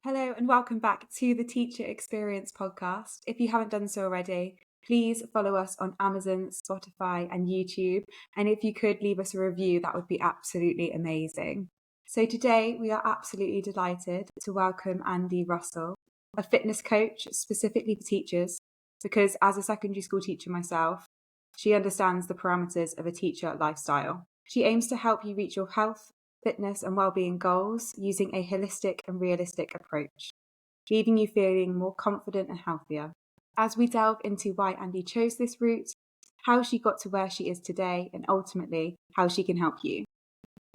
Hello and welcome back to the Teacher Experience podcast. If you haven't done so already, please follow us on Amazon, Spotify, and YouTube. And if you could leave us a review, that would be absolutely amazing. So today we are absolutely delighted to welcome Andy Russell, a fitness coach specifically for teachers, because as a secondary school teacher myself, she understands the parameters of a teacher lifestyle. She aims to help you reach your health, fitness and well-being goals using a holistic and realistic approach, leaving you feeling more confident and healthier. As we delve into why Andy chose this route, how she got to where she is today, and ultimately how she can help you.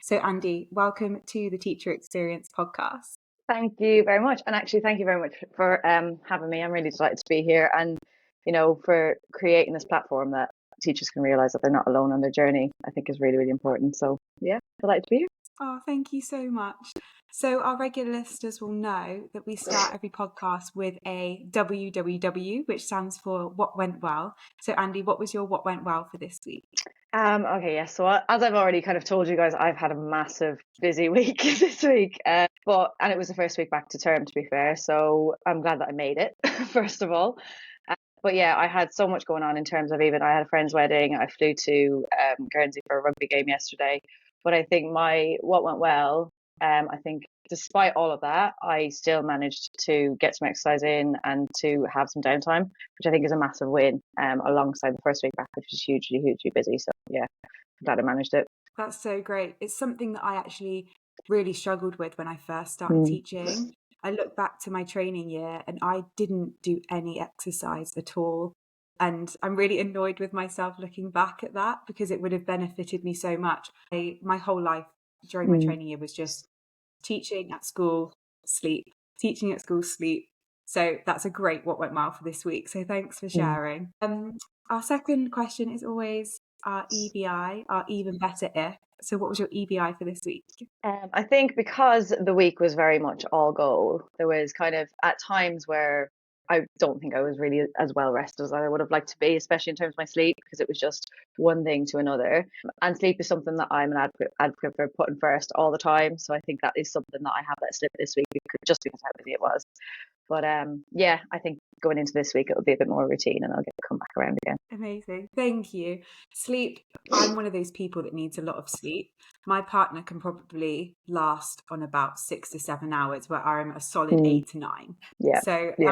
So Andy, welcome to the Teacher Experience podcast. Thank you very much. And actually, thank you very much for having me. I'm really delighted to be here and, for creating this platform that teachers can realise that they're not alone on their journey, I think is really, really important. So yeah, delighted to be here. Oh, thank you so much. So our regular listeners will know that we start every podcast with a WWW, which stands for What Went Well. So Andy, what was your What Went Well for this week? Okay, yes. So as I've already kind of told you guys, I've had a massive busy week this week, and it was the first week back to term, to be fair. So I'm glad that I made it, first of all. But yeah, I had so much going on in terms of I had a friend's wedding. I flew to Guernsey for a rugby game yesterday. But I think what went well, I think despite all of that, I still managed to get some exercise in and to have some downtime, which I think is a massive win alongside the first week back, which was hugely, hugely busy. So yeah, I'm glad I managed it. That's so great. It's something that I actually really struggled with when I first started teaching. I look back to my training year and I didn't do any exercise at all. And I'm really annoyed with myself looking back at that because it would have benefited me so much. My whole life during my training year was just teaching at school, sleep, teaching at school, sleep. So that's a great what went well for this week. So thanks for sharing. Our second question is always our EBI, our even better if. So what was your EBI for this week? I think because the week was very much all go, there was kind of at times where I don't think I was really as well rested as I would have liked to be, especially in terms of my sleep, because it was just one thing to another. And sleep is something that I'm an advocate for putting first all the time. So I think that is something that I have that slip this week just because how busy it was. But yeah, I think going into this week, it'll be a bit more routine and I'll get to come back around again. Amazing. Thank you. Sleep. I'm one of those people that needs a lot of sleep. My partner can probably last on about 6 to 7 hours, where I'm a solid 8 to 9. Yeah. So Yeah.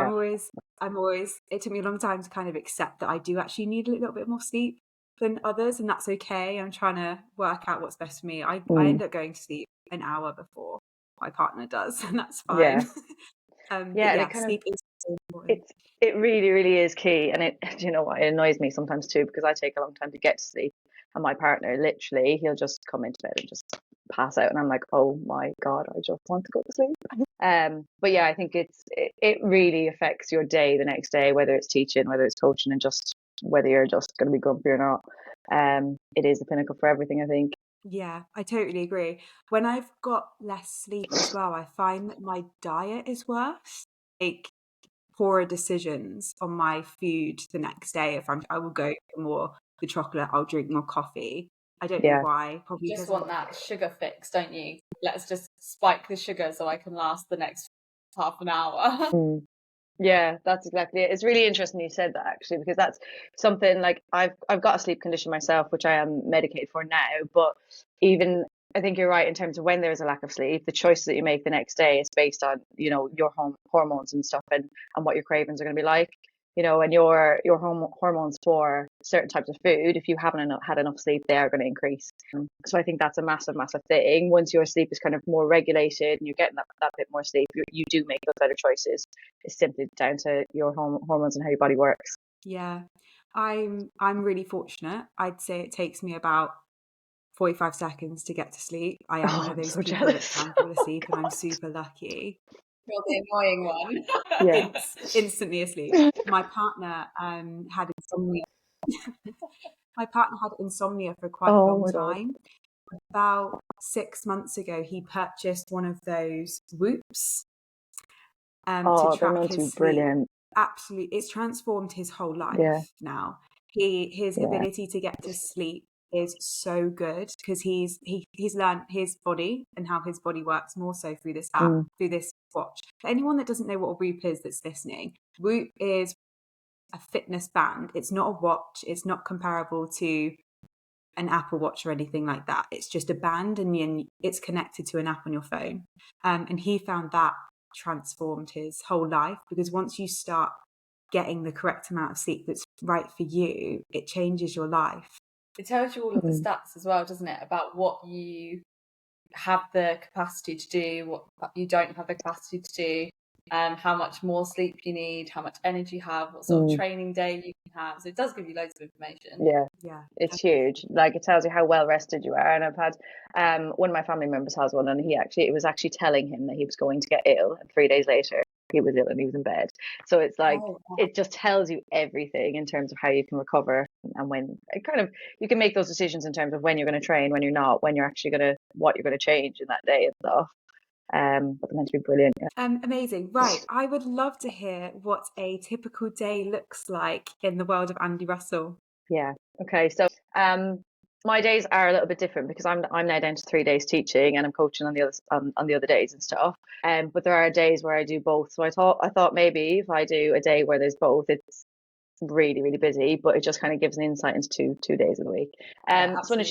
I'm always, it took me a long time to kind of accept that I do actually need a little bit more sleep than others, and that's okay. I'm trying to work out what's best for me. I end up going to sleep an hour before my partner does, and that's fine. Yeah. Sleep is so important. It really, really is key. And it annoys me sometimes too, because I take a long time to get to sleep. And my partner, literally, he'll just come into bed and just pass out. And I'm like, oh my God, I just want to go to sleep. But yeah, I think it really affects your day the next day, whether it's teaching, whether it's coaching, and just whether you're just going to be grumpy or not. It is the pinnacle for everything, I think. Yeah, I totally agree. When I've got less sleep as well, I find that my diet is worse. Like poorer decisions on my food the next day. I will go for more the chocolate, I'll drink more coffee. I don't know why. Probably you just want that sugar fix, don't you? Let's just spike the sugar so I can last the next half an hour. Yeah, that's exactly it. It's really interesting you said that, actually, because that's something like I've got a sleep condition myself, which I am medicated for now. But even I think you're right in terms of when there's a lack of sleep, the choices that you make the next day is based on your hormones and stuff, and what your cravings are going to be like. And your hormones for certain types of food, if you haven't had enough sleep, they are going to increase. So I think that's a massive, massive thing. Once your sleep is kind of more regulated and you're getting that bit more sleep, you do make those better choices. It's simply down to your hormones and how your body works. Yeah, I'm really fortunate. I'd say it takes me about 45 seconds to get to sleep. I am one of those people jealous. That can fall asleep, and I'm super lucky. You're the annoying one. Yeah. Instantly asleep. My partner had insomnia. My partner had insomnia for quite a long time. About 6 months ago, he purchased one of those Whoops to track his sleep. Brilliant. Absolutely, it's transformed his whole life now. His ability to get to sleep is so good because he's learned his body and how his body works more so through this app, through this watch. For anyone that doesn't know what a Whoop is that's listening, Whoop is a fitness band. It's not a watch. It's not comparable to an Apple Watch or anything like that. It's just a band, and it's connected to an app on your phone. And he found that transformed his whole life, because once you start getting the correct amount of sleep that's right for you, it changes your life. It tells you all of the stats as well, doesn't it? About what you have the capacity to do, what you don't have the capacity to do, how much more sleep you need, how much energy you have, what sort of training day you can have. So it does give you loads of information. Yeah, it's huge. Like, it tells you how well rested you are. And I've had one of my family members has one, and it was actually telling him that he was going to get ill, and 3 days later he was ill and he was in bed. So it's like, it just tells you everything in terms of how you can recover, and when it kind of, you can make those decisions in terms of when you're going to train, when you're not, when you're actually what you're going to change in that day and stuff. But they're meant to be brilliant. Amazing. Right. I would love to hear what a typical day looks like in the world of Andy Russell. Yeah. Okay. So my days are a little bit different because I'm now down to 3 days teaching, and I'm coaching on the other days and stuff. But there are days where I do both. So I thought maybe if I do a day where there's both, it's really, really busy, but it just kind of gives an insight into 2 days of the week. So on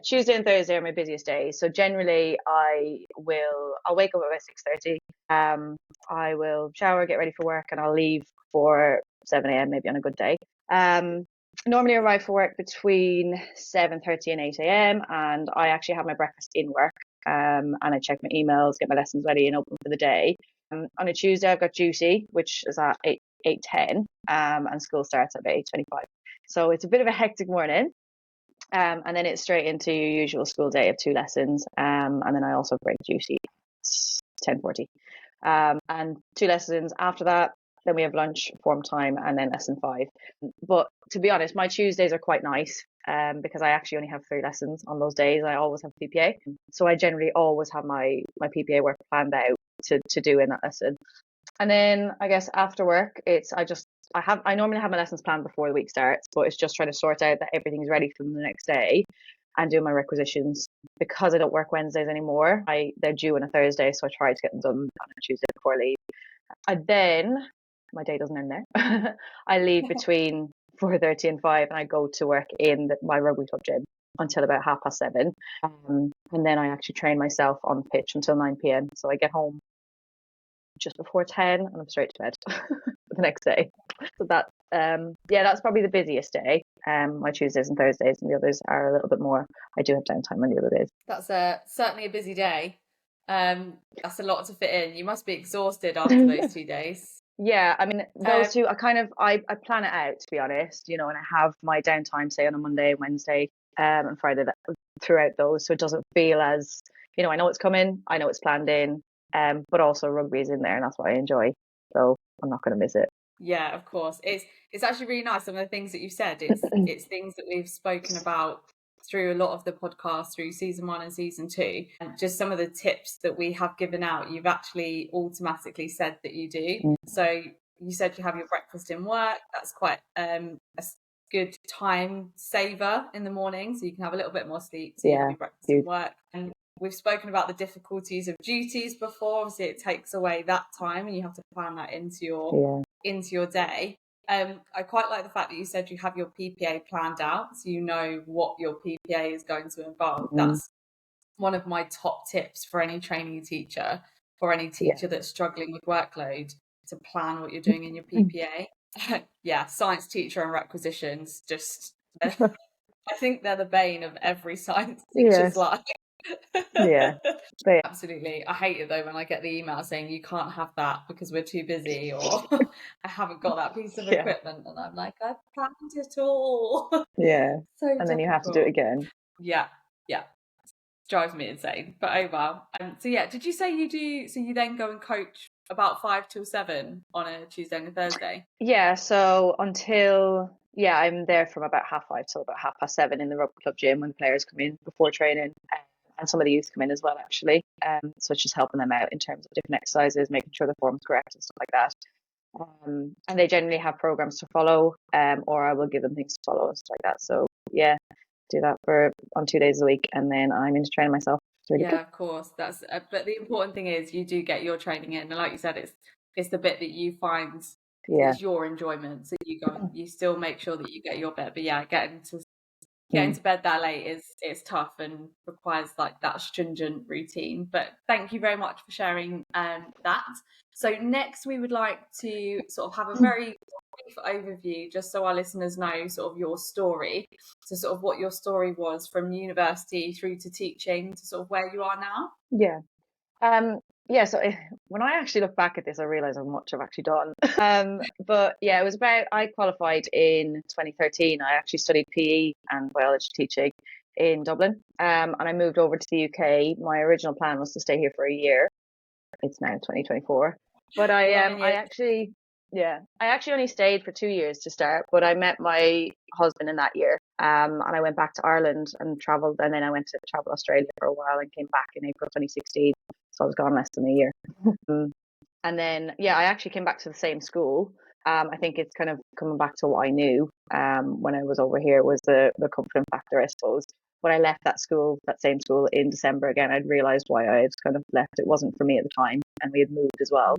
Tuesday and Thursday are my busiest days. So generally I'll wake up about 6:30. I will shower, get ready for work, and I'll leave for 7 a.m. maybe on a good day. Normally arrive for work between 7:30 and 8 a.m. and I actually have my breakfast in work. And I check my emails, get my lessons ready, and open for the day. On a Tuesday, I've got Juicy, which is at 8:10, and school starts at 8:25. So it's a bit of a hectic morning. And then it's straight into your usual school day of 2 lessons. And then I also break Juicy at 10:40. And 2 lessons after that. Then we have lunch, form time, and then lesson 5. But to be honest, my Tuesdays are quite nice because I actually only have 3 lessons on those days. I always have PPA. So I generally always have my PPA work planned out to do in that lesson. And then I guess after work, I normally have my lessons planned before the week starts, but it's just trying to sort out that everything's ready for the next day and do my requisitions. Because I don't work Wednesdays anymore, they're due on a Thursday, so I try to get them done on a Tuesday before I leave. My day doesn't end there. I leave between 4:30 and 5, and I go to work in my rugby club gym until about 7:30. And then I actually train myself on the pitch until 9 p.m. So I get home just before 10 and I'm straight to bed the next day. So that's probably the busiest day. My Tuesdays and Thursdays, and the others are a little bit more. I do have downtime on the other days. That's certainly a busy day. That's a lot to fit in. You must be exhausted after those 2 days. Yeah, I mean, those two, I plan it out, to be honest, and I have my downtime, say, on a Monday, Wednesday, and Friday throughout those. So it doesn't feel as, I know it's coming, I know it's planned in, but also rugby is in there, and that's what I enjoy. So I'm not going to miss it. Yeah, of course. It's actually really nice. Some of the things that you've said, it's things that we've spoken about through a lot of the podcasts through season 1 and season 2, and just some of the tips that we have given out, you've actually automatically said that you do. So you said you have your breakfast in work. That's quite a good time saver in the morning, so you can have a little bit more sleep. So you have your breakfast in work. And we've spoken about the difficulties of duties before. Obviously it takes away that time, and you have to plan that into your day. I quite like the fact that you said you have your PPA planned out, so you know what your PPA is going to involve. That's one of my top tips for any trainee teacher, for any teacher that's struggling with workload, to plan what you're doing in your PPA. Science teacher and requisitions, just I think they're the bane of every science teacher's life. Absolutely. I hate it though when I get the email saying you can't have that because we're too busy, or I haven't got that piece of equipment, and I'm like, I planned it all. So and difficult. Then you have to do it again. Drives me insane, but oh well. Did you say you then go and coach about 5 till 7 on a Tuesday and a Thursday? So until I'm there from about 5:30 till about 7:30 in the rugby club gym when the players come in before training. And some of the youth come in as well, actually. So it's just helping them out in terms of different exercises, making sure the form's correct and stuff like that. And they generally have programs to follow, or I will give them things to follow and stuff like that. So do that on 2 days a week, and then I'm into training myself. It's really good. Of course. That's but the important thing is you do get your training in, and like you said, it's the bit that you find Yeah. is your enjoyment. So you still make sure that you get your bit. But yeah, getting to Mm. bed that late is tough and requires like that stringent routine. But thank you very much for sharing that. So next we would like to sort of have a very brief overview, just so our listeners know sort of your story, so sort of what your story was from university through to teaching to sort of where you are now. Yeah. So when I actually look back at this, I realize how much I've actually done. But yeah, it was I qualified in 2013. I actually studied PE and biology teaching in Dublin. And I moved over to the UK. My original plan was to stay here for a year. It's now 2024. But I 11 years. I actually only stayed for 2 years to start, but I met my husband in that year. And I went back to Ireland and traveled, and then I went to travel Australia for a while and came back in April 2016. So I was gone less than a year. And then I actually came back to the same school. I think it's kind of coming back to what I knew when I was over here was the confident factor, I suppose. When I left that same school in December again, I'd realised why I had kind of left. It wasn't for me at the time, and we had moved as well.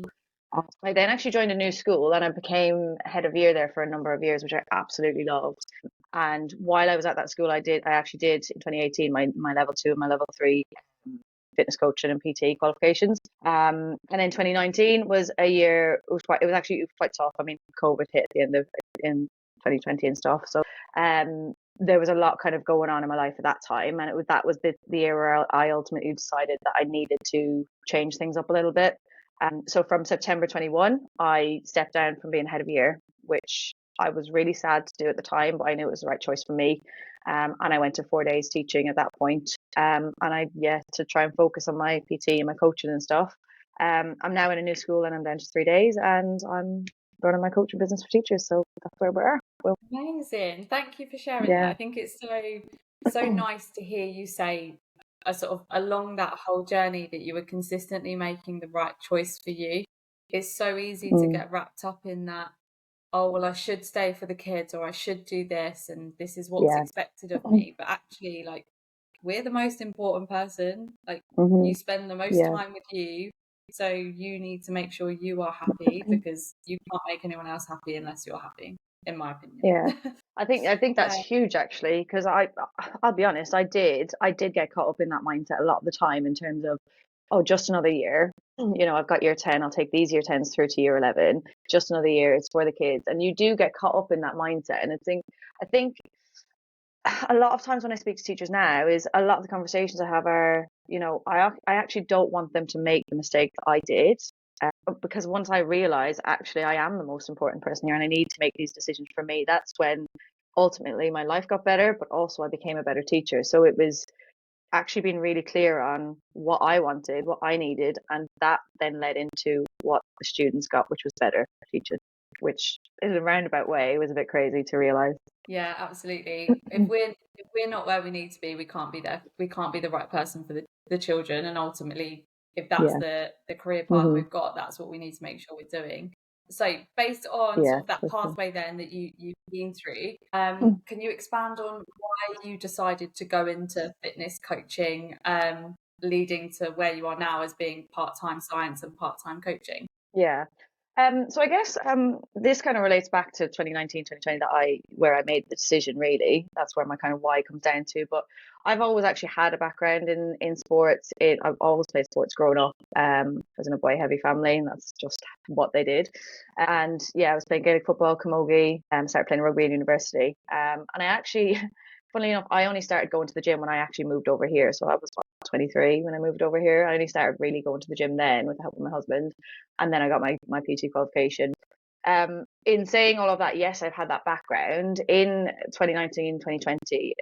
I then actually joined a new school, and I became head of year there for a number of years, which I absolutely loved. And while I was at that school, I actually did in 2018 my level 2 and my level 3 fitness coaching and PT qualifications. And then 2019 was a year. It was quite tough. I mean, COVID hit at the end of in 2020 and stuff. So there was a lot kind of going on in my life at that time, and that was the year where I ultimately decided that I needed to change things up a little bit. So from September 21, I stepped down from being head of year, which I was really sad to do at the time, but I knew it was the right choice for me. And I went to 4 days teaching at that point. And to try and focus on my PT and my coaching and stuff. I'm now in a new school and I'm down to 3 days, and I'm running my coaching business for teachers. So that's where we are. Amazing. Thank you for sharing that. I think it's so nice to hear you say sort of along that whole journey that you were consistently making the right choice for you. It's so easy to get wrapped up in that, oh, well, I should stay for the kids, or I should do this, and this is what's expected of me. But actually, like, we're the most important person. Like, you spend the most time with you. So you need to make sure you are happy, because you can't make anyone else happy unless you're happy, in my opinion. Yeah. I think that's huge, actually, because I'll be honest, I did get caught up in that mindset a lot of the time, in terms of, oh, just another year. I've got year 10, I'll take these year 10s through to year 11. Just another year, it's for the kids. And you do get caught up in that mindset. And I think a lot of times when I speak to teachers now, is a lot of the conversations I have are, I actually don't want them to make the mistake that I did. Because once I realize actually I am the most important person here and I need to make these decisions for me, that's when ultimately my life got better, but also I became a better teacher. So it was actually being really clear on what I wanted, what I needed, and that then led into what the students got, which was better teaching, which in a roundabout way was a bit crazy to realize. Yeah, absolutely. If we're not where we need to be, we can't be there. We can't be the right person for the children, and ultimately, if that's the career path we've got, that's what we need to make sure we're doing. So based on sort of that pathway then that you've been through, can you expand on why you decided to go into fitness coaching, leading to where you are now as being part-time science and part-time coaching? Yeah. So I guess this kind of relates back to 2019, 2020 where I made the decision, really. That's where my kind of why comes down to. But I've always actually had a background in sports. I've always played sports growing up. I was in a boy-heavy family, and that's just what they did. And I was playing Gaelic football, camogie, started playing rugby in university. And I actually, funnily enough, I only started going to the gym when I actually moved over here. So I was 23 when I moved over here. I only started really going to the gym then with the help of my husband. And then I got my PT qualification. In saying all of that, yes, I've had that background. In 2019, 2020,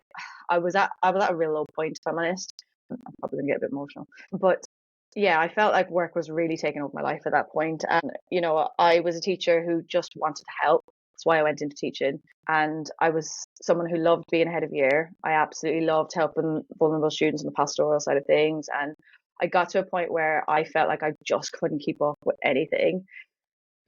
I was at a real low point, if I'm honest. I'm probably gonna get a bit emotional. But I felt like work was really taking over my life at that point. And, I was a teacher who just wanted to help. That's why I went into teaching. And I was someone who loved being head of year. I absolutely loved helping vulnerable students on the pastoral side of things. And I got to a point where I felt like I just couldn't keep up with anything.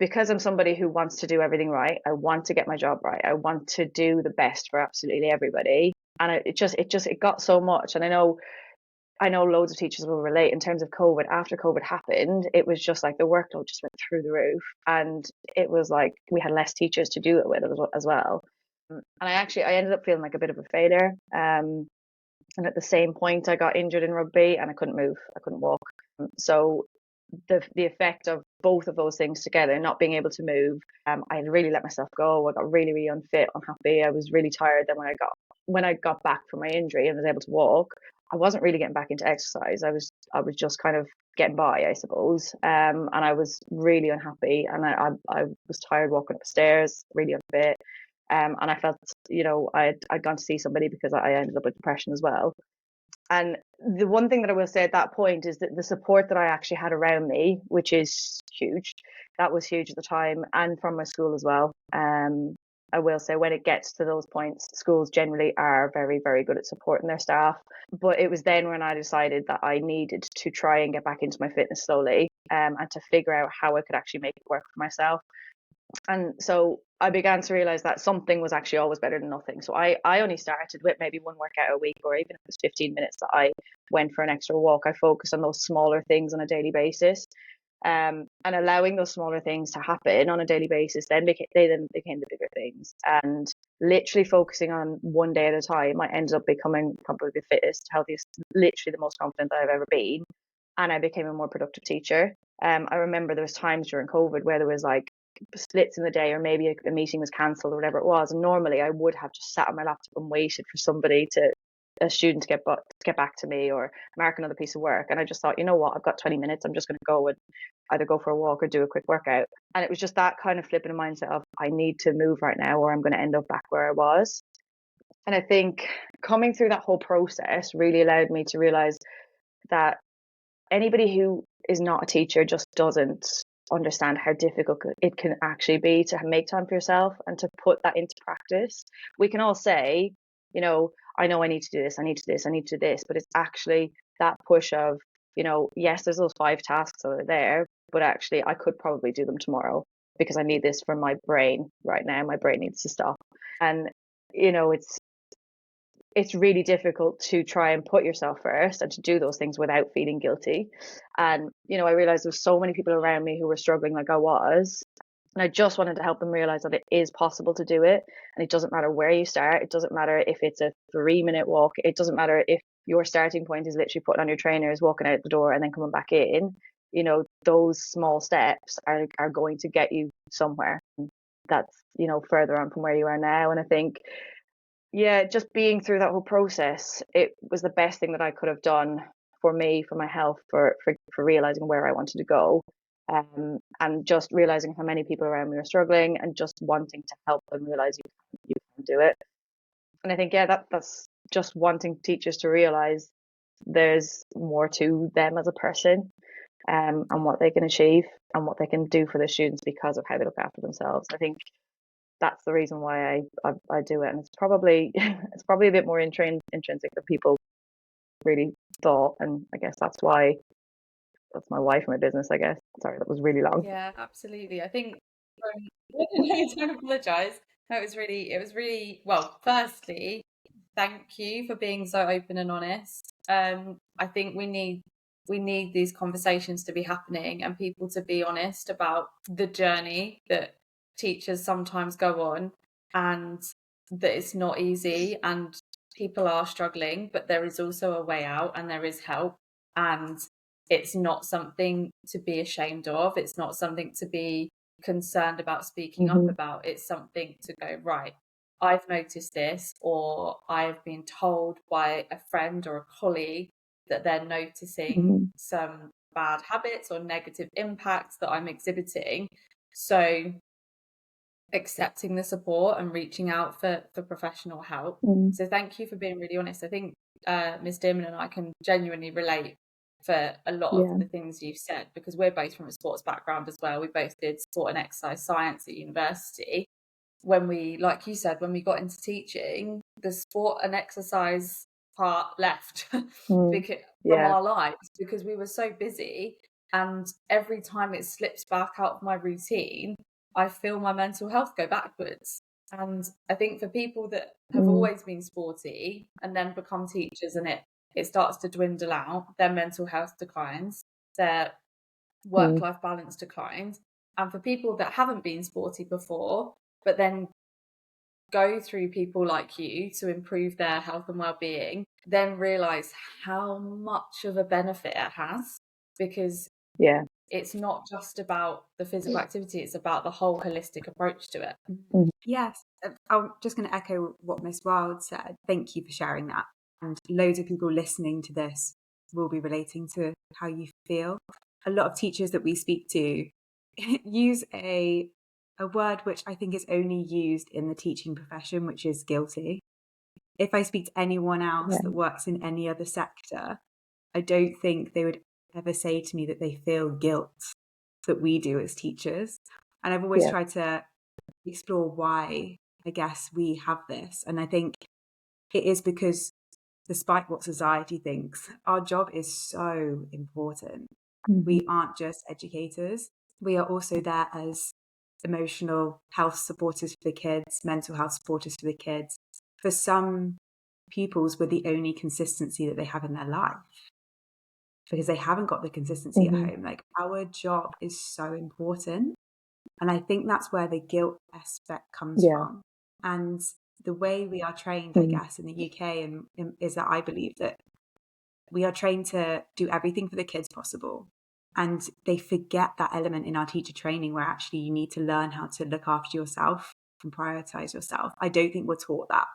Because I'm somebody who wants to do everything right, I want to get my job right, I want to do the best for absolutely everybody. And it got so much. And I know loads of teachers will relate in terms of COVID. After COVID happened, it was just like the workload just went through the roof, and it was like we had less teachers to do it with as well. And I ended up feeling like a bit of a failure. And at the same point, I got injured in rugby and I couldn't move, I couldn't walk. So the effect of both of those things together, not being able to move, I had really let myself go. I got really, really unfit, unhappy. I was really tired. Then when I got back from my injury and was able to walk, I wasn't really getting back into exercise. I was just kind of getting by, I suppose. And I was really unhappy, and I was tired walking up the stairs, really unfit. And I felt, I'd gone to see somebody because I ended up with depression as well. And the one thing that I will say at that point is that the support that I actually had around me, which is huge, that was huge at the time, and from my school as well. I will say when it gets to those points, schools generally are very, very good at supporting their staff. But it was then when I decided that I needed to try and get back into my fitness slowly, and to figure out how I could actually make it work for myself. And so I began to realize that something was actually always better than nothing. So I only started with maybe one workout a week, or even if it was 15 minutes that I went for an extra walk. I focused on those smaller things on a daily basis. And allowing those smaller things to happen on a daily basis then became the bigger things. And literally focusing on one day at a time, I ended up becoming probably the fittest, healthiest, literally the most confident that I've ever been. And I became a more productive teacher. I remember there was times during COVID where there was like splits in the day, or maybe a meeting was cancelled or whatever it was, and normally I would have just sat on my laptop and waited for a student to get back to me or mark another piece of work. And I just thought, you know what, I've got 20 minutes, I'm just going to go and either go for a walk or do a quick workout. And it was just that kind of flipping mindset of I need to move right now or I'm going to end up back where I was. And I think coming through that whole process really allowed me to realize that anybody who is not a teacher just doesn't understand how difficult it can actually be to make time for yourself and to put that into practice. We can all say, I know I need to do this, I need to do this, I need to do this, but it's actually that push of, yes, there's those 5 tasks that are there, but actually I could probably do them tomorrow because I need this for my brain right now. My brain needs to stop. And, it's really difficult to try and put yourself first and to do those things without feeling guilty. And, I realized there were so many people around me who were struggling like I was. And I just wanted to help them realize that it is possible to do it. And it doesn't matter where you start. It doesn't matter if it's a 3-minute walk. It doesn't matter if your starting point is literally putting on your trainers, walking out the door and then coming back in. Those small steps are going to get you somewhere. That's, further on from where you are now. And I think, yeah, just being through that whole process, it was the best thing that I could have done for me, for my health, for realizing where I wanted to go, and just realizing how many people around me were struggling, and just wanting to help them realize you can do it. And I think, yeah, that's just wanting teachers to realize there's more to them as a person, and what they can achieve and what they can do for the students because of how they look after themselves. I think that's the reason why I do it, and it's probably a bit more intrinsic than people really thought, and I guess that's why that's my why for my business. I guess. Sorry, that was really long. Yeah, absolutely. I think no, don't apologise. No, it was really well. Firstly, thank you for being so open and honest. I think we need these conversations to be happening and people to be honest about the journey that teachers sometimes go on, and that it's not easy and people are struggling, but there is also a way out and there is help, and it's not something to be ashamed of. It's not something to be concerned about speaking up about. It's something to go, right, I've noticed this, or I've been told by a friend or a colleague that they're noticing some bad habits or negative impacts that I'm exhibiting. So accepting the support and reaching out for professional help. So thank you for being really honest. I think Ms. Dimon and I can genuinely relate for a lot of the things you've said, because we're both from a sports background as well. We both did sport and exercise science at university. When we, like you said, when we got into teaching, the sport and exercise part left from our lives because we were so busy, and every time it slips back out of my routine, I feel my mental health go backwards. And I think for people that have always been sporty and then become teachers and it starts to dwindle out, their mental health declines, their work-life balance declines. And for people that haven't been sporty before, but then go through people like you to improve their health and well-being, then realize how much of a benefit it has, because it's not just about the physical activity, it's about the whole holistic approach to it. Yes, I'm just going to echo what Miss Wild said. Thank you for sharing that. And loads of people listening to this will be relating to how you feel. A lot of teachers that we speak to use a word which I think is only used in the teaching profession, which is guilty. If I speak to anyone else that works in any other sector, I don't think they would ever say to me that they feel guilt that we do as teachers. And I've always tried to explore why I guess we have this. And I think it is because, despite what society thinks, our job is so important. We aren't just educators. We are also there as emotional health supporters for the kids, mental health supporters for the kids. For some pupils, we're the only consistency that they have in their life because they haven't got the consistency at home. Like, our job is so important. And I think that's where the guilt aspect comes from. And the way we are trained, I guess, in the UK is that I believe that we are trained to do everything for the kids possible. And they forget that element in our teacher training where actually you need to learn how to look after yourself and prioritize yourself. I don't think we're taught that.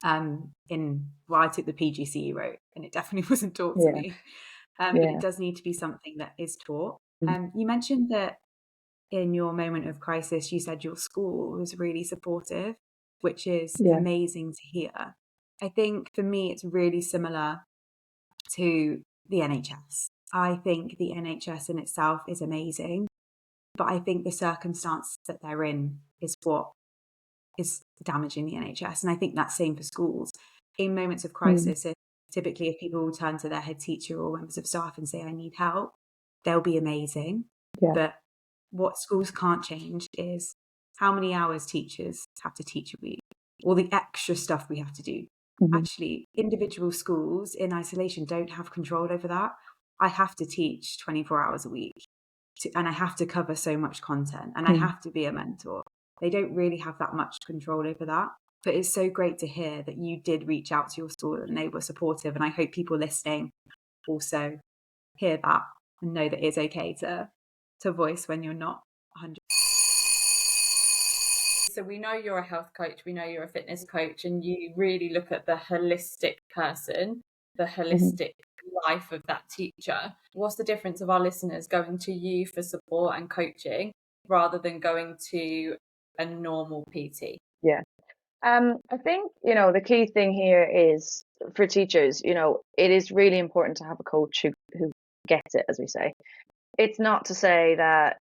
I took the PGCE route, and it definitely wasn't taught to me. But it does need to be something that is taught. You mentioned that in your moment of crisis, you said your school was really supportive, which is amazing to hear. I think for me, it's really similar to the NHS. I think the NHS in itself is amazing, but I think the circumstance that they're in is what is damaging the NHS. And I think that's same for schools. In moments of crisis, typically if people turn to their head teacher or members of staff and say, I need help, they'll be amazing. But what schools can't change is how many hours teachers have to teach a week, or the extra stuff we have to do. Actually, individual schools in isolation don't have control over that. I have to teach 24 hours a week, and I have to cover so much content, and I have to be a mentor. They don't really have that much control over that. But it's so great to hear that you did reach out to your school and they were supportive. And I hope people listening also hear that and know that it's okay to voice when you're not 100%. So we know you're a health coach, we know you're a fitness coach, and you really look at the holistic person, the holistic life of that teacher. What's the difference of our listeners going to you for support and coaching rather than going to a normal PT? I think, the key thing here is for teachers, it is really important to have a coach who gets it, as we say. It's not to say that,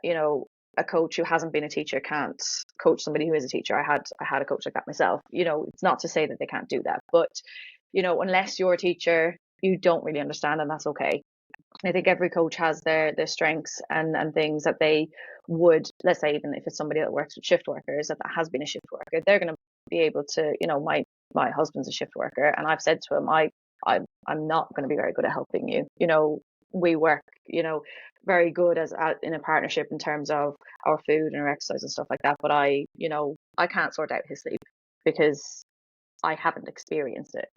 a coach who hasn't been a teacher can't coach somebody who is a teacher. I had a coach like that myself. It's not to say that they can't do that, but unless you're a teacher, you don't really understand, and that's okay. I think every coach has their strengths and things that they would, let's say, even if it's somebody that works with shift workers, that has been a shift worker, they're going to be able to, my husband's a shift worker, and I've said to him, I'm not going to be very good at helping you. We work, very good as in a partnership in terms of our food and our exercise and stuff like that. But I can't sort out his sleep because I haven't experienced it.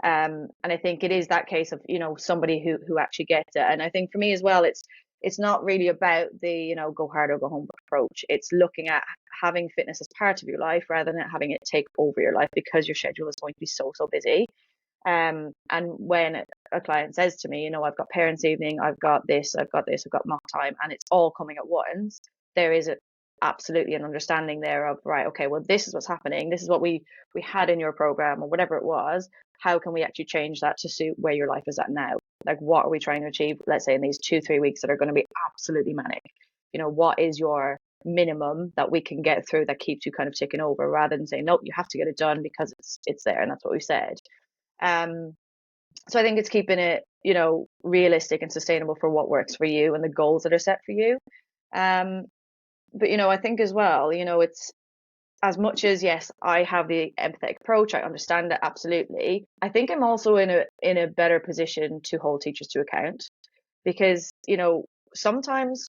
And I think it is that case of, somebody who actually gets it. And I think for me as well, it's not really about the, go hard or go home approach. It's looking at having fitness as part of your life rather than having it take over your life, because your schedule is going to be so busy. And when a client says to me, I've got parents' evening, I've got this, I've got mock time, and it's all coming at once, there is absolutely an understanding there of, right, okay, well, this is what's happening. This is what we had in your program or whatever it was. How can we actually change that to suit where your life is at now? Like, what are we trying to achieve, let's say, in these 2-3 weeks that are going to be absolutely manic? What is your minimum that we can get through that keeps you kind of ticking over, rather than saying, nope, you have to get it done because it's there and that's what we said. So I think it's keeping it, realistic and sustainable for what works for you and the goals that are set for you. But, I think as well, as much as, yes, I have the empathetic approach, I understand it absolutely. I think I'm also in a better position to hold teachers to account, because, sometimes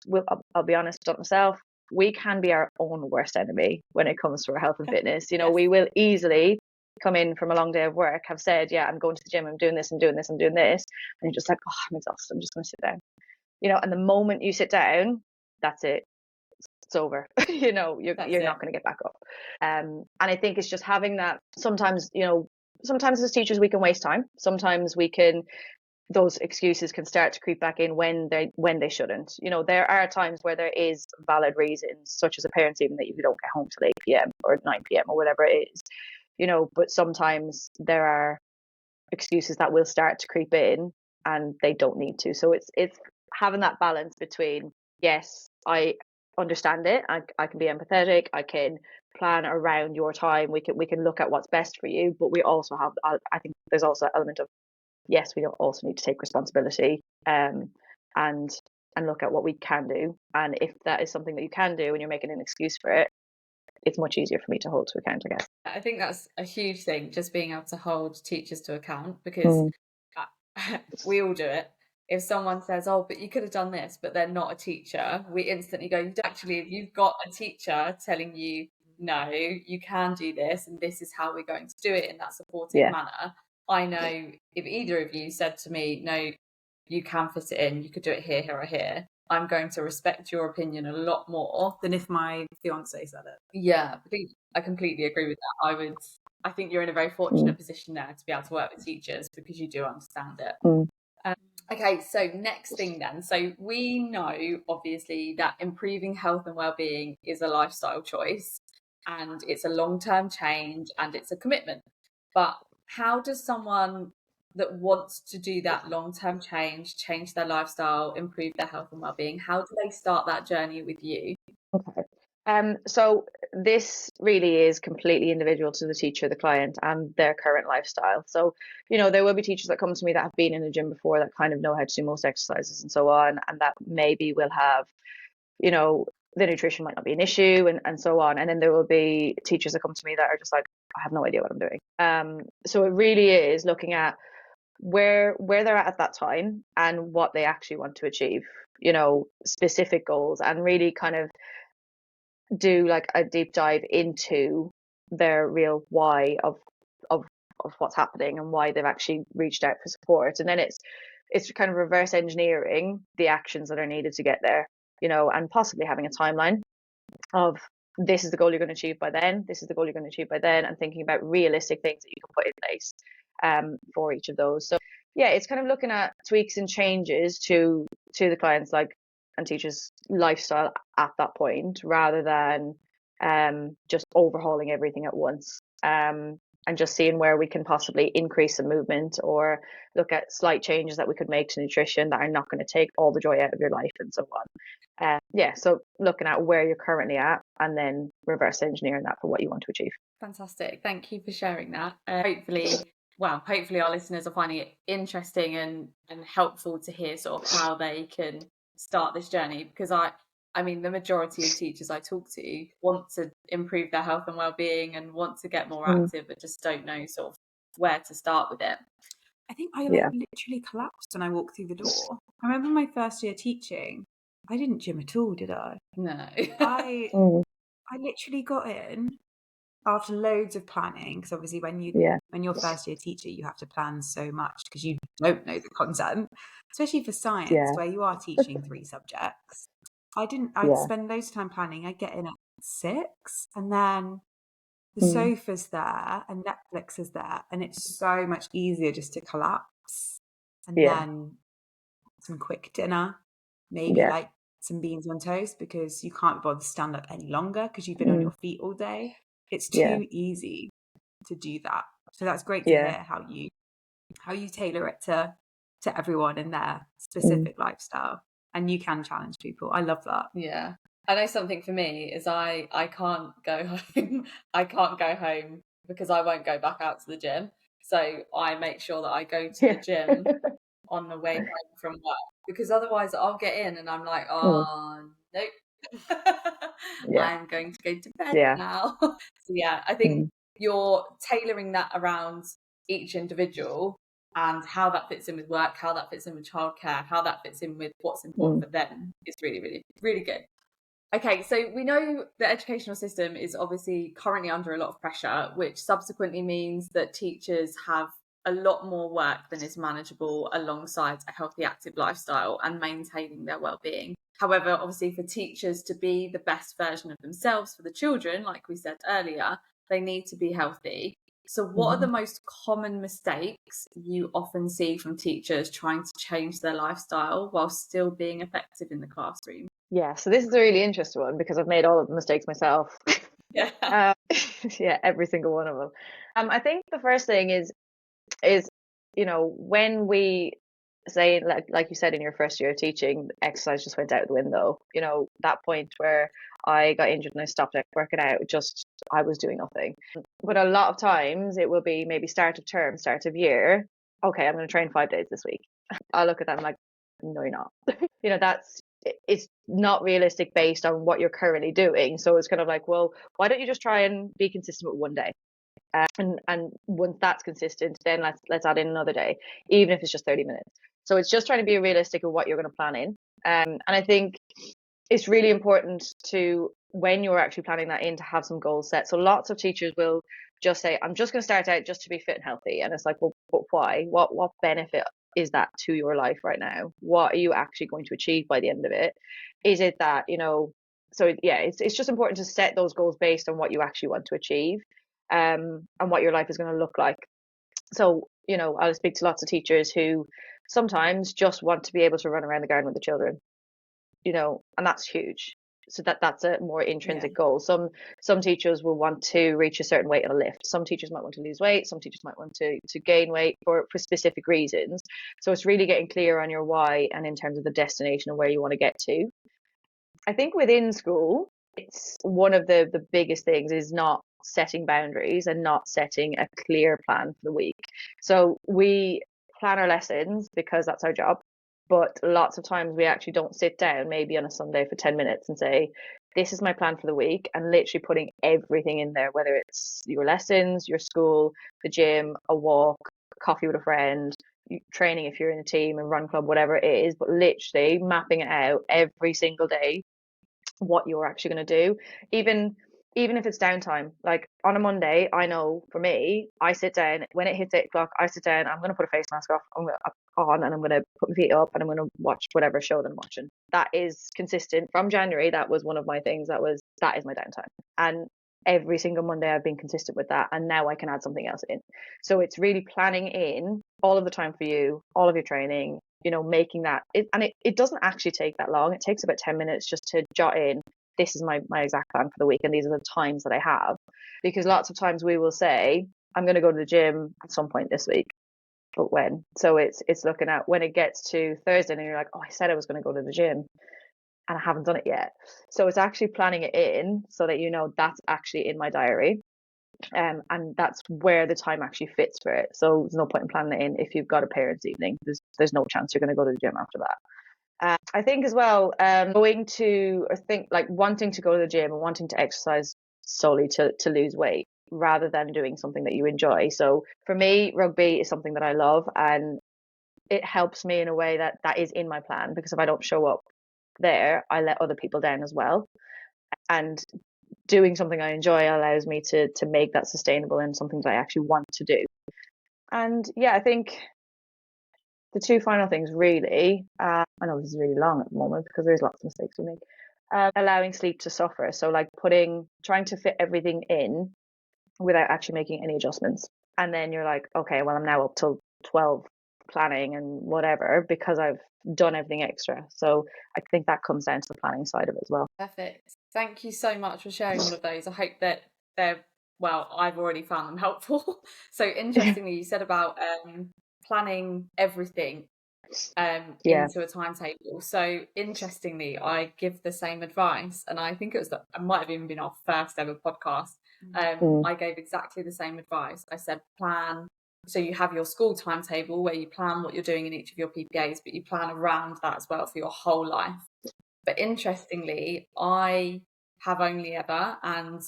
I'll be honest with myself, we can be our own worst enemy when it comes to our health and fitness. Yes. We will easily come in from a long day of work, have said, yeah, I'm going to the gym, I'm doing this, I'm doing this, I'm doing this, and you're just like, oh, I'm exhausted, I'm just going to sit down. And the moment you sit down, that's it. It's over. You're not going to get back up. And I think it's just having that. Sometimes as teachers we can waste time. Sometimes those excuses can start to creep back in when they shouldn't. There are times where there is valid reasons, such as a parent's even, that you don't get home till 8 p.m. or 9 p.m. or whatever it is. But sometimes there are excuses that will start to creep in and they don't need to. So it's having that balance between, yes, I understand it, I can be empathetic, I can plan around your time, we can look at what's best for you, but we also have, I think there's also an element of, yes, we also need to take responsibility, and look at what we can do. And if that is something that you can do and you're making an excuse for it, it's much easier for me to hold to account, I guess. I think that's a huge thing, just being able to hold teachers to account, because we all do it. If someone says, oh, but you could have done this, but they're not a teacher, we instantly go, actually, if you've got a teacher telling you, no, you can do this, and this is how we're going to do it in that supportive manner. I know if either of you said to me, no, you can fit it in, you could do it here, here, or here, I'm going to respect your opinion a lot more than if my fiance said it. Yeah, I completely agree with that. I think you're in a very fortunate position there to be able to work with teachers because you do understand it. Okay, so next thing then. So we know, obviously, that improving health and well-being is a lifestyle choice, and it's a long-term change, and it's a commitment. But how does someone that wants to do that long-term change their lifestyle, improve their health and well-being, how do they start that journey with you? Okay. So this really is completely individual to the teacher, the client, and their current lifestyle. So, there will be teachers that come to me that have been in a gym before, that kind of know how to do most exercises and so on, and that maybe will have, the nutrition might not be an issue and so on. And then there will be teachers that come to me that are just like, I have no idea what I'm doing. So it really is looking at where they're at that time and what they actually want to achieve, specific goals, and really kind of do like a deep dive into their real why of what's happening and why they've actually reached out for support. And then it's kind of reverse engineering the actions that are needed to get there, and possibly having a timeline of, this is the goal you're going to achieve by then, this is the goal you're going to achieve by then, and thinking about realistic things that you can put in place for each of those. So yeah, it's kind of looking at tweaks and changes to the clients and teachers' lifestyle at that point, rather than just overhauling everything at once, and just seeing where we can possibly increase some movement or look at slight changes that we could make to nutrition that are not going to take all the joy out of your life and so on. So looking at where you're currently at and then reverse engineering that for what you want to achieve. Fantastic. Thank you for sharing that. Hopefully our listeners are finding it interesting and helpful to hear sort of how they can start this journey, because I mean, the majority of teachers I talk to want to improve their health and well-being and want to get more active, but just don't know sort of where to start with it. I think I literally collapsed when I walked through the door. I remember my first year teaching, I didn't gym at all, did I? No. I literally got in after loads of planning, because obviously when you're first year teacher, you have to plan so much because you don't know the content, especially for science where you are teaching 3 subjects. I'd spend loads of time planning. I'd get in at 6, and then the sofa's there and Netflix is there, and it's so much easier just to collapse and then some quick dinner, maybe like some beans on toast, because you can't bother to stand up any longer because you've been on your feet all day. It's too easy to do that. So that's great to hear how you tailor it to everyone in their specific lifestyle. And you can challenge people. I love that. Yeah. I know something for me is I can't go home. I can't go home because I won't go back out to the gym. So I make sure that I go to the gym on the way home from work, because otherwise I'll get in and I'm like, oh, nope, Yeah. I'm going to go to bed Yeah. now. So yeah, I think you're tailoring that around each individual and how that fits in with work, how that fits in with childcare, how that fits in with what's important for them is really, really, really good. Okay, so we know the educational system is obviously currently under a lot of pressure, which subsequently means that teachers have a lot more work than is manageable alongside a healthy, active lifestyle and maintaining their well-being. However, obviously for teachers to be the best version of themselves for the children, like we said earlier, they need to be healthy. So what are the most common mistakes you often see from teachers trying to change their lifestyle while still being effective in the classroom? Yeah, so this is a really interesting one because I've made all of the mistakes myself. Yeah. Yeah, every single one of them. I think the first thing is when we say, like you said, in your first year of teaching, exercise just went out the window. That point where I got injured and I stopped working out, just I was doing nothing. But a lot of times it will be maybe start of term, start of year. Okay, I'm going to train 5 days this week. I look at that and I'm like, no, you're not. It's not realistic based on what you're currently doing. So it's kind of like, well, why don't you just try and be consistent with one day? And once that's consistent, then let's add in another day, even if it's just 30 minutes. So it's just trying to be realistic of what you're going to plan in. And I think it's really important to, when you're actually planning that in, to have some goals set. So lots of teachers will just say, I'm just going to start out just to be fit and healthy. And it's like, well, but why? What benefit is that to your life right now? What are you actually going to achieve by the end of it? Is it that, so yeah, it's just important to set those goals based on what you actually want to achieve, and what your life is going to look like. So, I'll speak to lots of teachers who sometimes just want to be able to run around the garden with the children, and that's huge. So that's a more intrinsic goal. Some teachers will want to reach a certain weight on a lift. Some teachers might want to lose weight. Some teachers might want to gain weight for specific reasons. So it's really getting clear on your why and in terms of the destination and where you want to get to. I think within school, it's one of the biggest things is not setting boundaries and not setting a clear plan for the week. So we plan our lessons because that's our job. But lots of times we actually don't sit down, maybe on a Sunday for 10 minutes and say, this is my plan for the week, and literally putting everything in there, whether it's your lessons, your school, the gym, a walk, coffee with a friend, training if you're in a team, and run club, whatever it is, but literally mapping it out every single day what you're actually going to do, even if it's downtime. Like on a Monday, I know for me, I sit down when it hits 8 o'clock. I sit down, I'm going to put a face mask on and I'm going to put my feet up and I'm going to watch whatever show that I'm watching. That is consistent from January. That was one of my things. That is my downtime. And every single Monday I've been consistent with that, and now I can add something else in. So it's really planning in all of the time for you, all of your training, making that it doesn't actually take that long. It takes about 10 minutes just to jot in, this is my exact plan for the week and these are the times that I have. Because lots of times we will say, I'm going to go to the gym at some point this week, but when? So it's looking at when it gets to Thursday and you're like, oh, I said I was going to go to the gym and I haven't done it yet. So it's actually planning it in so that that's actually in my diary. And that's where the time actually fits for it. So there's no point in planning it in if you've got a parents' evening. There's no chance you're going to go to the gym after that. I think as well, wanting to go to the gym and wanting to exercise solely to lose weight rather than doing something that you enjoy. So for me, rugby is something that I love, and it helps me in a way that is in my plan, because if I don't show up there, I let other people down as well. And doing something I enjoy allows me to make that sustainable and something that I actually want to do. And yeah, I think the two final things really, I know this is really long at the moment because there's lots of mistakes we make, allowing sleep to suffer. So like trying to fit everything in without actually making any adjustments. And then you're like, okay, well, I'm now up till 12 planning and whatever because I've done everything extra. So I think that comes down to the planning side of it as well. Perfect. Thank you so much for sharing all of those. I hope that I've already found them helpful. So interestingly, you said about planning everything into a timetable. So interestingly, I give the same advice, and I think it might have even been our first ever podcast. I gave exactly the same advice. I said plan. So you have your school timetable where you plan what you're doing in each of your PPAs, but you plan around that as well for your whole life. But interestingly, I have only ever, and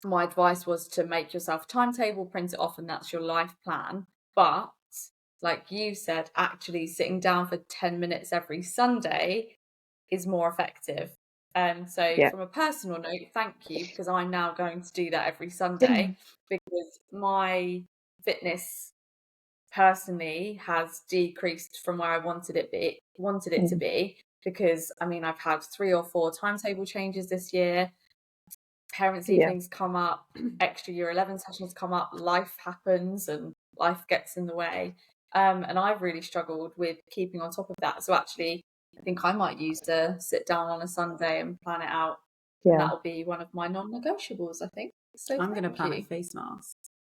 my advice was to make yourself a timetable, print it off, and that's your life plan. But like you said, actually sitting down for 10 minutes every Sunday is more effective. So Yeah. from a personal note, thank you, because I'm now going to do that every Sunday, because my fitness personally has decreased from where I wanted it to be, because I mean I've had 3 or 4 timetable changes this year. Parents' Yeah. evenings come up, extra year 11 sessions come up, life happens and life gets in the way. And I've really struggled with keeping on top of that. So actually, I think I might use to sit down on a Sunday and plan it out. And Yeah. that'll be one of my non-negotiables, I think. So I'm going to plan a you. face mask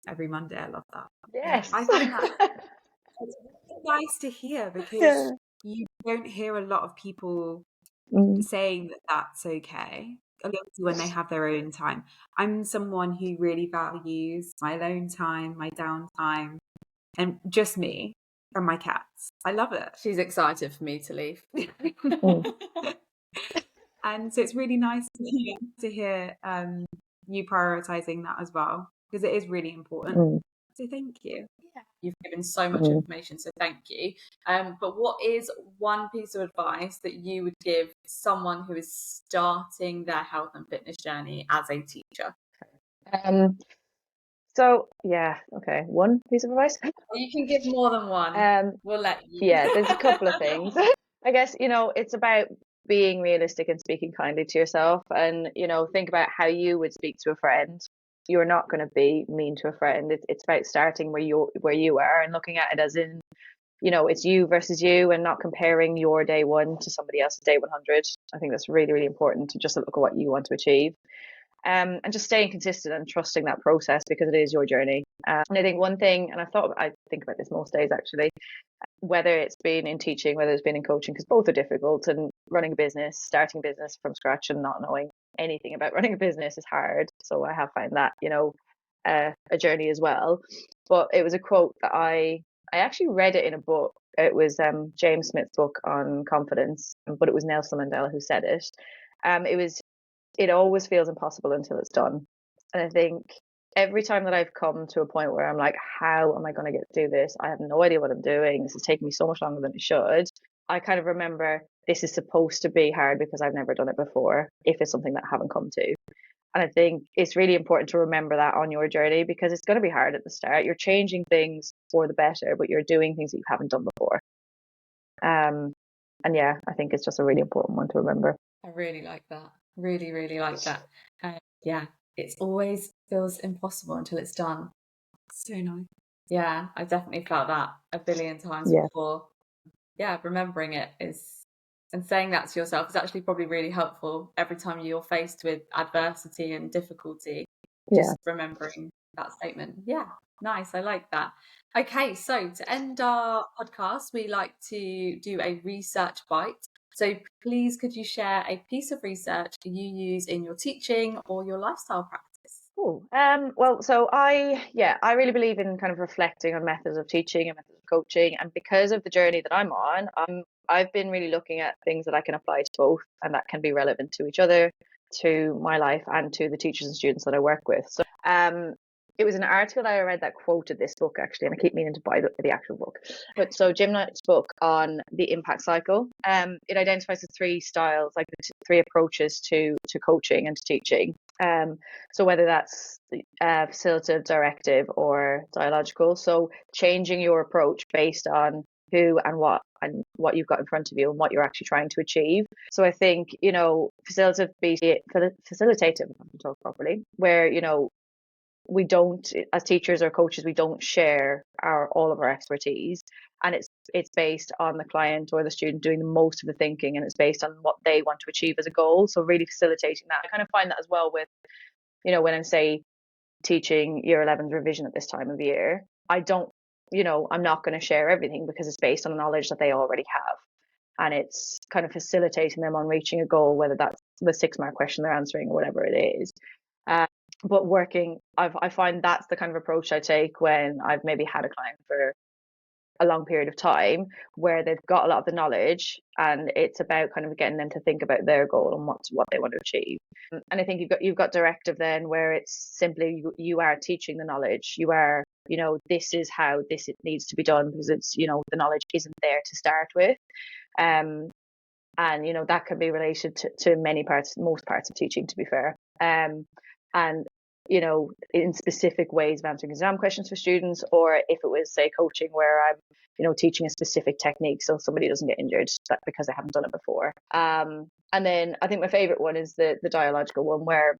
every Monday. I love that. Yes. I find that it's really nice to hear, because Yeah. you don't hear a lot of people Mm. saying that that's okay, obviously when they have their own time. I'm someone who really values my alone time, my downtime, and just me and my cats. I love it. She's excited for me to leave. And so it's really nice to hear you prioritizing that as well, because it is really important. So thank you. Yeah, you've given so much information, so thank you. But what is one piece of advice that you would give someone who is starting their health and fitness journey as a teacher? So yeah, okay. One piece of advice. You can give more than one. We'll let you. Yeah, there's a couple of things. I guess, it's about being realistic and speaking kindly to yourself, and, think about how you would speak to a friend. You're not going to be mean to a friend. It's about starting where you are and looking at it as in, it's you versus you, and not comparing your day one to somebody else's day 100. I think that's really, really important, to just look at what you want to achieve. And just staying consistent and trusting that process, because it is your journey. And I think one thing, and I think about this most days actually, whether it's been in teaching, whether it's been in coaching, because both are difficult, and running a business, starting a business from scratch and not knowing anything about running a business is hard. So I have found that, a journey as well. But it was a quote that I actually read it in a book. It was James Smith's book on confidence, but it was Nelson Mandela who said it. It always feels impossible until it's done. And I think every time that I've come to a point where I'm like, how am I going to do this? I have no idea what I'm doing. This is taking me so much longer than it should. I kind of remember this is supposed to be hard because I've never done it before, if it's something that I haven't come to. And I think it's really important to remember that on your journey, because it's going to be hard at the start. You're changing things for the better, but you're doing things that you haven't done before. And yeah, I think it's just a really important one to remember. I really like that. Really, really like that. Yeah, it always feels impossible until it's done. So nice. Yeah, I definitely felt that a billion times before. Yeah, remembering it and saying that to yourself is actually probably really helpful every time you're faced with adversity and difficulty. Just remembering that statement. Yeah, nice. I like that. Okay, so to end our podcast, we like to do a research bite. So please, could you share a piece of research you use in your teaching or your lifestyle practice? Cool. Well, so I really believe in kind of reflecting on methods of teaching and methods of coaching, and because of the journey that I'm on, I've been really looking at things that I can apply to both, and that can be relevant to each other, to my life, and to the teachers and students that I work with. So, it was an article that I read that quoted this book actually, and I keep meaning to buy the actual book. But so Jim Knight's book on the impact cycle, it identifies the 3 styles, like the 3 approaches to coaching and to teaching. So whether that's facilitative, directive, or dialogical. So changing your approach based on who and what you've got in front of you and what you're actually trying to achieve. So I think, facilitative, if I can talk properly, where, we don't, as teachers or coaches, we don't share all of our expertise, and it's based on the client or the student doing the most of the thinking, and it's based on what they want to achieve as a goal. So really facilitating that. I kind of find that as well with, when I'm teaching year 11's revision at this time of year, I'm not going to share everything, because it's based on knowledge that they already have, and it's kind of facilitating them on reaching a goal, whether that's the 6-mark question they're answering or whatever it is. But I find that's the kind of approach I take when I've maybe had a client for a long period of time where they've got a lot of the knowledge, and it's about kind of getting them to think about their goal and what they want to achieve. And I think you've got directive then, where it's simply you are teaching the knowledge. You are, this is how it needs to be done, because it's, the knowledge isn't there to start with. And that can be related to most parts of teaching, to be fair. And in specific ways of answering exam questions for students, or if it was, say, coaching, where I'm teaching a specific technique so somebody doesn't get injured because they haven't done it before. And then I think my favorite one is the dialogical one, where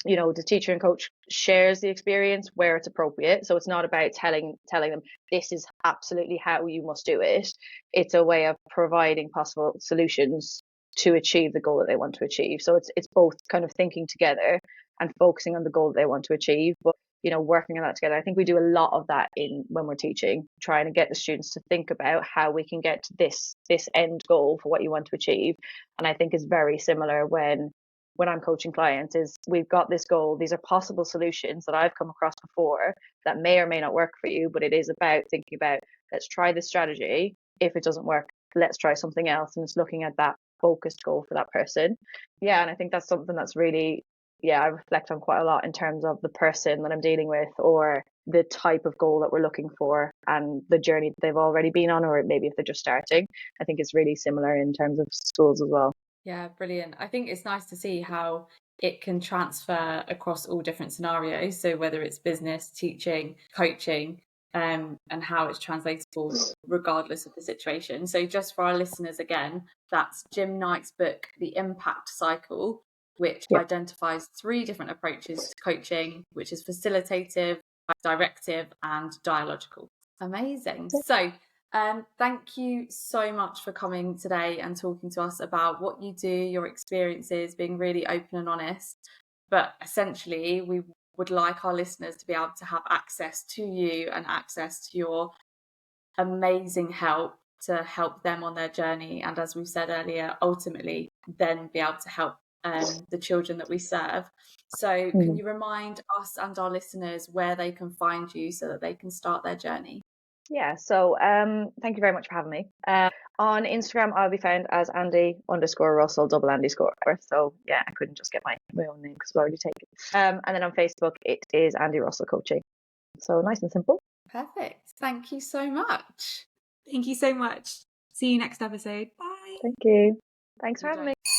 the teacher and coach shares the experience where it's appropriate. So it's not about telling them this is absolutely how you must do it. It's a way of providing possible solutions to achieve the goal that they want to achieve. So it's both kind of thinking together and focusing on the goal that they want to achieve, but working on that together. I think we do a lot of that when we're teaching, trying to get the students to think about how we can get to this end goal for what you want to achieve. And I think it's very similar when I'm coaching clients, is we've got this goal. These are possible solutions that I've come across before that may or may not work for you, but it is about thinking about, let's try this strategy. If it doesn't work, let's try something else. And it's looking at that focused goal for that person. Yeah. And I think that's something that's really, I reflect on quite a lot in terms of the person that I'm dealing with, or the type of goal that we're looking for, and the journey that they've already been on, or maybe if they're just starting. I think it's really similar in terms of schools as well. Yeah, brilliant. I think it's nice to see how it can transfer across all different scenarios. So whether it's business, teaching, coaching, and how it's translatable regardless of the situation. So just for our listeners again, that's Jim Knight's book, The Impact Cycle, which identifies 3 different approaches to coaching, which is facilitative, directive, and dialogical. Amazing. So thank you so much for coming today and talking to us about what you do, your experiences, being really open and honest. But essentially, we would like our listeners to be able to have access to you and access to your amazing help to help them on their journey. And as we've said earlier, ultimately then be able to help the children that we serve. So can you remind us and our listeners where they can find you so that they can start their journey? Yeah, so thank you very much for having me. On Instagram, I'll be found as Andy_Russell, double Andy score. So yeah, I couldn't just get my own name because it's already taken. And then on Facebook, it is Andy Russell Coaching. So nice and simple. Perfect. Thank you so much. Thank you so much. See you next episode. Bye. Thank you. Thanks for having me.